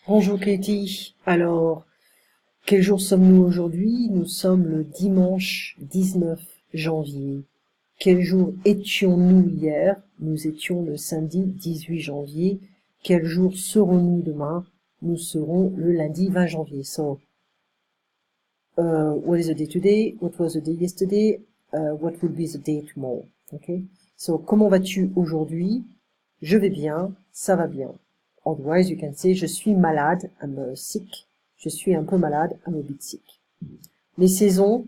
Bonjour Katie. Alors, quel jour sommes-nous aujourd'hui? Nous sommes le dimanche 19 janvier. Quel jour étions-nous hier? Nous étions le samedi 18 janvier. Quel jour serons-nous demain? Nous serons le lundi 20 janvier. So, what is the day today? What was the day yesterday? What will be the day tomorrow? Okay? So, comment vas-tu aujourd'hui? Je vais bien, ça va bien. Otherwise, you can say, je suis malade, I'm sick. Je suis un peu malade, I'm a bit sick. Les saisons,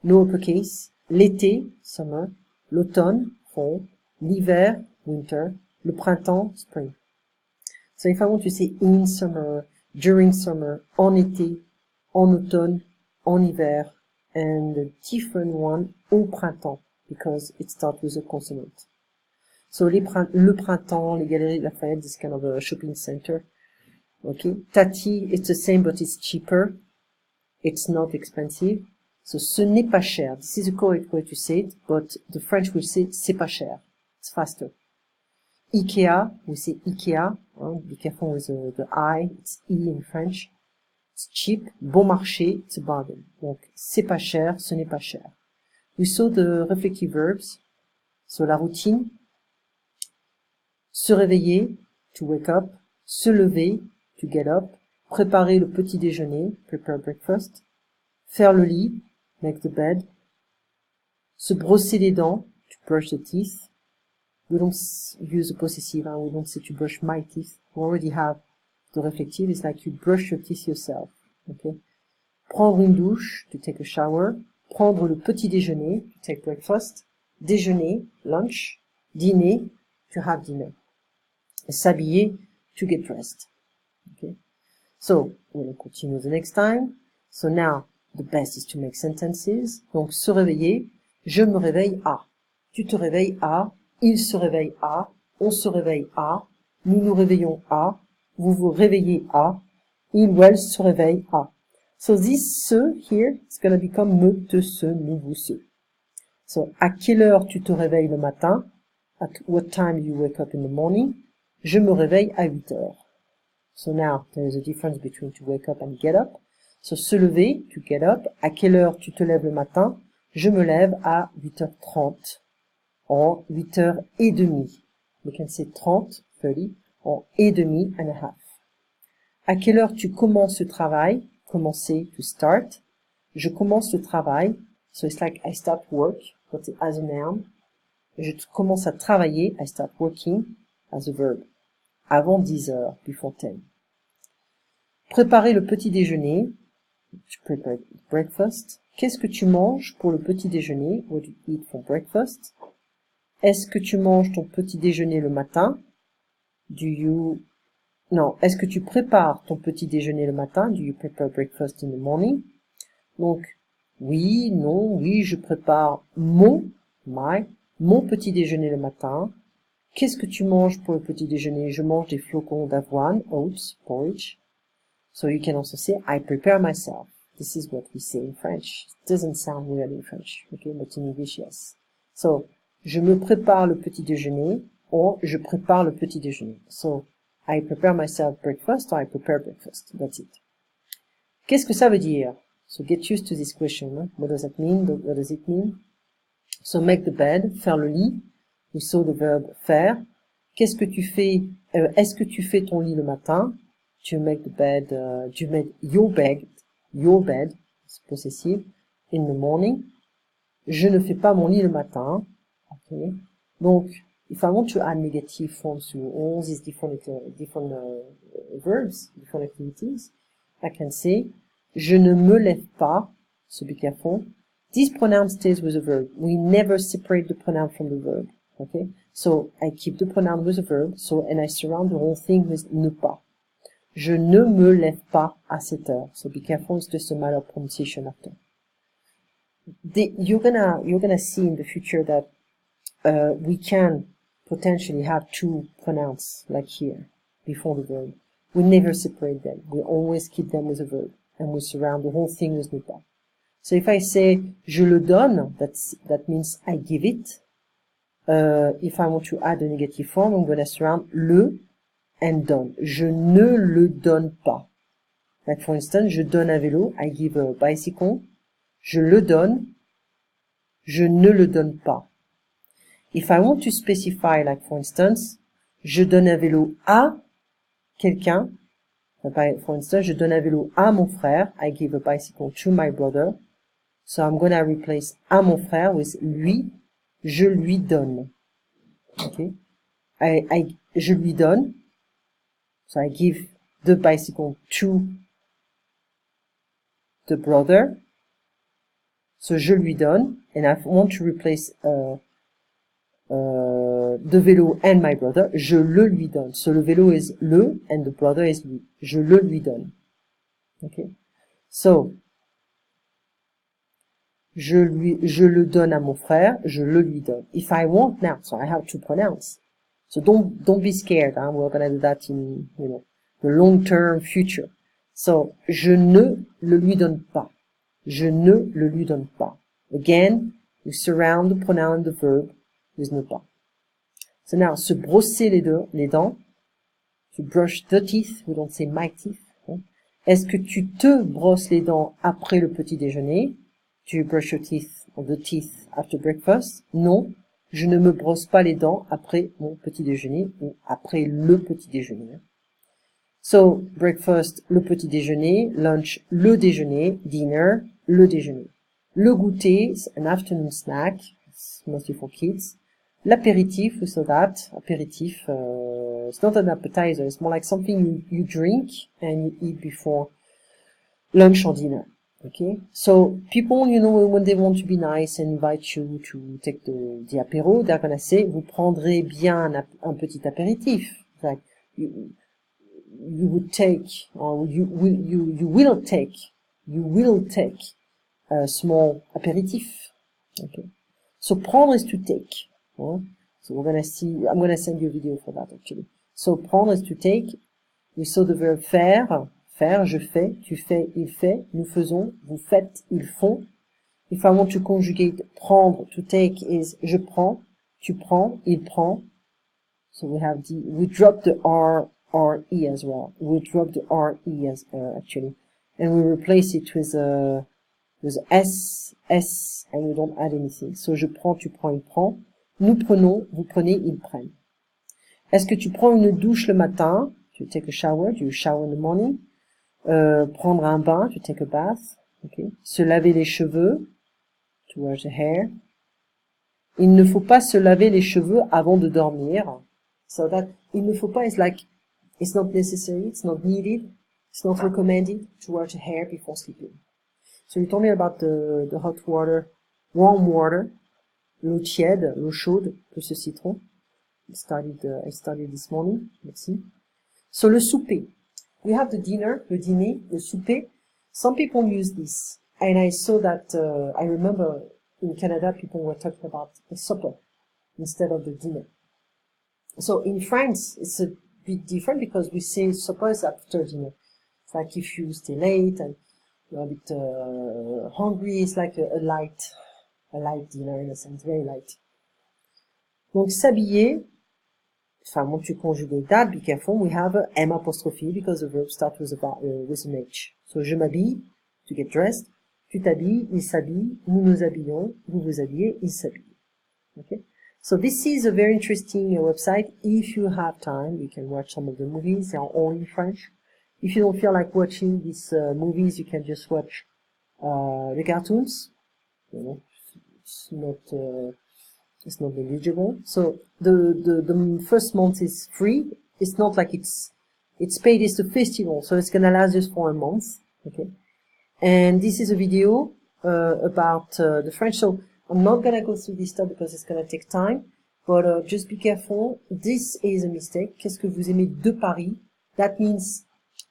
no uppercase. L'été, summer. L'automne, fall. L'hiver, winter. Le printemps, spring. So if I want to say in summer, during summer, en été, en automne, en hiver, and a different one au printemps, because it starts with a consonant. So le printemps, les Galeries Lafayette, this kind of a shopping center. Okay. Tati, it's the same, but it's cheaper. It's not expensive. So ce n'est pas cher. This is the correct way to say it, but the French will say c'est pas cher. It's faster. Ikea, we say Ikea. Be careful with the I. It's E in French. It's cheap. Bon marché, it's a bargain. Donc, c'est pas cher, ce n'est pas cher. We saw the reflective verbs. So la routine. Se réveiller, to wake up. Se lever, to get up. Préparer le petit déjeuner, prepare breakfast. Faire le lit, make the bed. Se brosser les dents, to brush the teeth. We don't use a possessive, we don't say to brush my teeth. We already have the reflective, it's like you brush your teeth yourself. Okay? Prendre une douche, to take a shower. Prendre le petit déjeuner, to take breakfast. Déjeuner, lunch. Dîner, to have dinner. S'habiller, to get dressed. Okay? So, we'll continue the next time. So now, the best is to make sentences. Donc, se réveiller, je me réveille à. Tu te réveilles à, il se réveille à, on se réveille à, nous nous réveillons à, vous vous réveillez à, il ou elle se réveille à. So this se here is going to become me, te, se, nous, vous, se. So, à quelle heure tu te réveilles le matin? At what time you wake up in the morning? Je me réveille à 8 heures. So now, there is a difference between to wake up and get up. So, se lever, to get up. À quelle heure tu te lèves le matin? Je me lève à 8h30. En 8h30. We can say 30, 30. En et demi, and a half. À quelle heure tu commences le travail? Commencer, to start. Je commence le travail. So it's like I start work, but as a noun. Je commence à travailler. I start working, as a verb. Avant 10 heures, before 10. Préparer le petit déjeuner. To prepare breakfast. Qu'est-ce que tu manges pour le petit déjeuner? What do you eat for breakfast? Est-ce que tu manges ton petit déjeuner le matin? Est-ce que tu prépares ton petit déjeuner le matin? Do you prepare breakfast in the morning? Donc, oui, non, oui, je prépare mon petit déjeuner le matin. Qu'est-ce que tu manges pour le petit déjeuner? Je mange des flocons d'avoine, oats, porridge. So you can also say, I prepare myself. This is what we say in French. It doesn't sound weird in French, okay, but in English, yes. So, je me prépare le petit déjeuner, or je prépare le petit déjeuner. So, I prepare myself breakfast, or I prepare breakfast. That's it. Qu'est-ce que ça veut dire? So, get used to this question. Hein? What does that mean? What does it mean? So, make the bed, faire le lit. We saw the verb faire. Qu'est-ce que tu fais? Est-ce que tu fais ton lit le matin? To make the bed, to make your bed, it's possessive, in the morning. Je ne fais pas mon lit le matin. Okay. Donc, if I want to add negative forms to all these different verbs, different activities, I can say, je ne me lève pas, so be careful. This pronoun stays with the verb. We never separate the pronoun from the verb. Okay? So, I keep the pronoun with the verb, and I surround the whole thing with ne pas. Je ne me lève pas à 7 heures. So be careful, it's just a matter of pronunciation after. You're gonna see in the future that we can potentially have two pronouns like here before the verb. We never separate them. We always keep them with a verb, and we surround the whole thing with ne pas. So if I say je le donne, that means I give it. If I want to add a negative form, I'm gonna surround le and done. Je ne le donne pas. Like for instance, je donne un vélo, I give a bicycle. Je le donne, je ne le donne pas. If I want to specify, like for instance, je donne un vélo à quelqu'un. For instance, je donne un vélo à mon frère. I give a bicycle to my brother. So I'm gonna replace à mon frère with lui. Je lui donne. Okay. Je lui donne. So I give the bicycle to the brother. So je lui donne. And I want to replace the vélo and my brother. Je le lui donne. So le vélo is le and the brother is lui. Je le lui donne. Okay. So je le donne à mon frère, je le lui donne. If I want now, so I have to pronounce. So don't be scared, huh? We're gonna do that in, the long-term future. So, je ne le lui donne pas. Je ne le lui donne pas. Again, you surround the pronoun, the verb, with ne pas. So now, se brosser les dents. To brush the teeth, we don't say my teeth. Hein? Est-ce que tu te brosses les dents après le petit déjeuner? Do you brush your teeth or the teeth after breakfast? Non, je ne me brosse pas les dents après mon petit déjeuner ou après le petit déjeuner. So, breakfast, le petit déjeuner, lunch, le déjeuner, dinner, le déjeuner. Le goûter, an afternoon snack, it's mostly for kids. L'apéritif, we saw that, apéritif, it's not an appetizer, it's more like something you drink and you eat before lunch or dinner. Okay, so people, when they want to be nice and invite you to take the apéro, they're gonna say, vous prendrez bien un petit apéritif. Like, you would take, or you will take a small aperitif. Okay, so prendre is to take. So we're gonna see, I'm gonna send you a video for that actually. So prendre is to take. We saw the verb faire. Faire, je fais, tu fais, il fait, nous faisons, vous faites, ils font. If I want to conjugate prendre, to take is je prends, tu prends, il prend. So we drop the R-E as well. We drop the R-E as, actually. And we replace it with S, and we don't add anything. So je prends, tu prends, il prend. Nous prenons, vous prenez, ils prennent. Est-ce que tu prends une douche le matin? Do you take a shower? Do you shower in the morning? Prendre un bain, to take a bath. Okay. Se laver les cheveux, to wash the hair. Il ne faut pas se laver les cheveux avant de dormir. So that, il ne faut pas is like, it's not necessary, it's not needed, it's not recommended to wash the hair before sleeping. So you told me about the hot water, warm water, l'eau tiède, l'eau chaude, plus le citron. I studied this morning. Let's see. So le souper. We have the dinner, le dîner, le souper. Some people use this. And I saw that, I remember in Canada, people were talking about the supper instead of the dinner. So in France, it's a bit different because we say supper is after dinner. It's like if you stay late and you're a bit hungry, it's like a light dinner in a sense, very light. Donc s'habiller, if I want to conjugate that, be careful, we have a M apostrophe because the verb starts with an H. So je m'habille, to get dressed, tu t'habilles, il s'habille, nous nous habillons, vous vous habillez, il s'habille. Okay? So this is a very interesting website. If you have time, you can watch some of the movies. They are all in French. If you don't feel like watching these movies, you can just watch the cartoons. It's not negligible. So the first month is free. It's not like it's paid. It's a festival, so it's gonna last just for a month. Okay. And this is a video about the French. So I'm not gonna go through this stuff because it's gonna take time. But just be careful. This is a mistake. Qu'est-ce que vous aimez de Paris? That means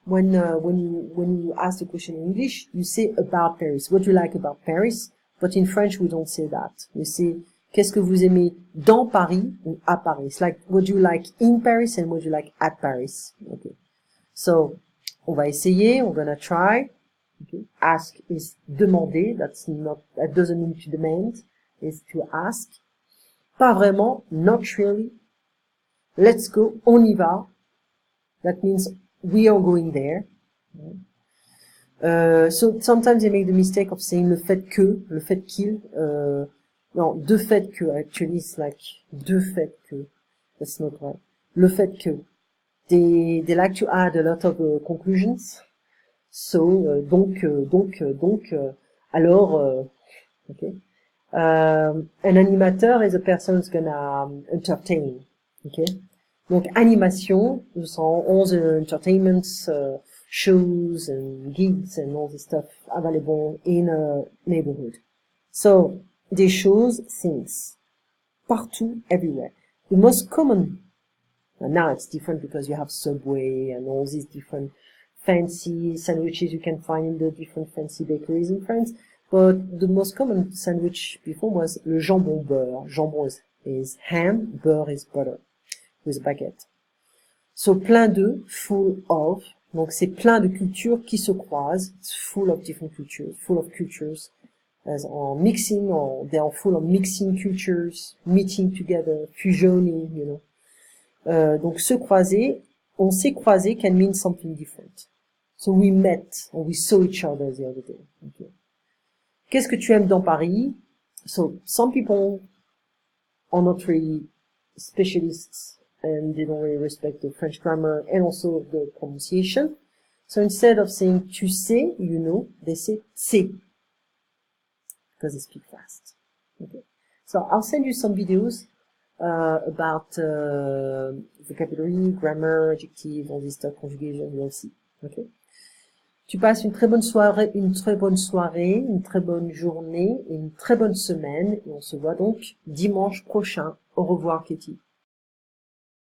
when you ask the question in English, you say about Paris. What do you like about Paris? But in French, we don't say that. We say qu'est-ce que vous aimez dans Paris ou à Paris? It's like what do you like in Paris and what do you like at Paris? Okay. So on va essayer. We're gonna try. Okay. Ask is demander. That doesn't mean to demand. It's to ask. Pas vraiment. Not really. Let's go. On y va. That means we are going there. So sometimes they make the mistake of saying le fait qu'il, non, de fait que, actually it's like, de fait que, that's not right. Le fait que. They like to add a lot of conclusions. So, donc, alors, okay. An animateur is a person who's gonna entertain. Okay. Donc, animation, ce sont all the entertainments, shows and gigs and all this stuff available in a neighborhood. So, they shows things. Partout, everywhere. The most common, and now it's different because you have Subway and all these different fancy sandwiches you can find in the different fancy bakeries in France. But the most common sandwich before was le jambon beurre. Jambon is ham, beurre is butter, with a baguette. So plein de, full of. Donc c'est plein de cultures qui se croisent. It's full of different cultures, full of cultures. As on mixing, or they are full of mixing cultures, meeting together, fusioning, you know. Donc se croiser, on s'est croisé can mean something different. So we met, or we saw each other the other day. Okay. Qu'est-ce que tu aimes dans Paris? So some people are not really specialists and they don't really respect the French grammar and also the pronunciation. So instead of saying tu sais, you know, they say sais, because they speak fast. Okay. So I'll send you some videos about vocabulary, grammar, adjective, all this stuff, conjugation, you'll see. Okay. Tu passes une très bonne soirée, une très bonne journée et une très bonne semaine. Et on se voit donc dimanche prochain. Au revoir, Katie.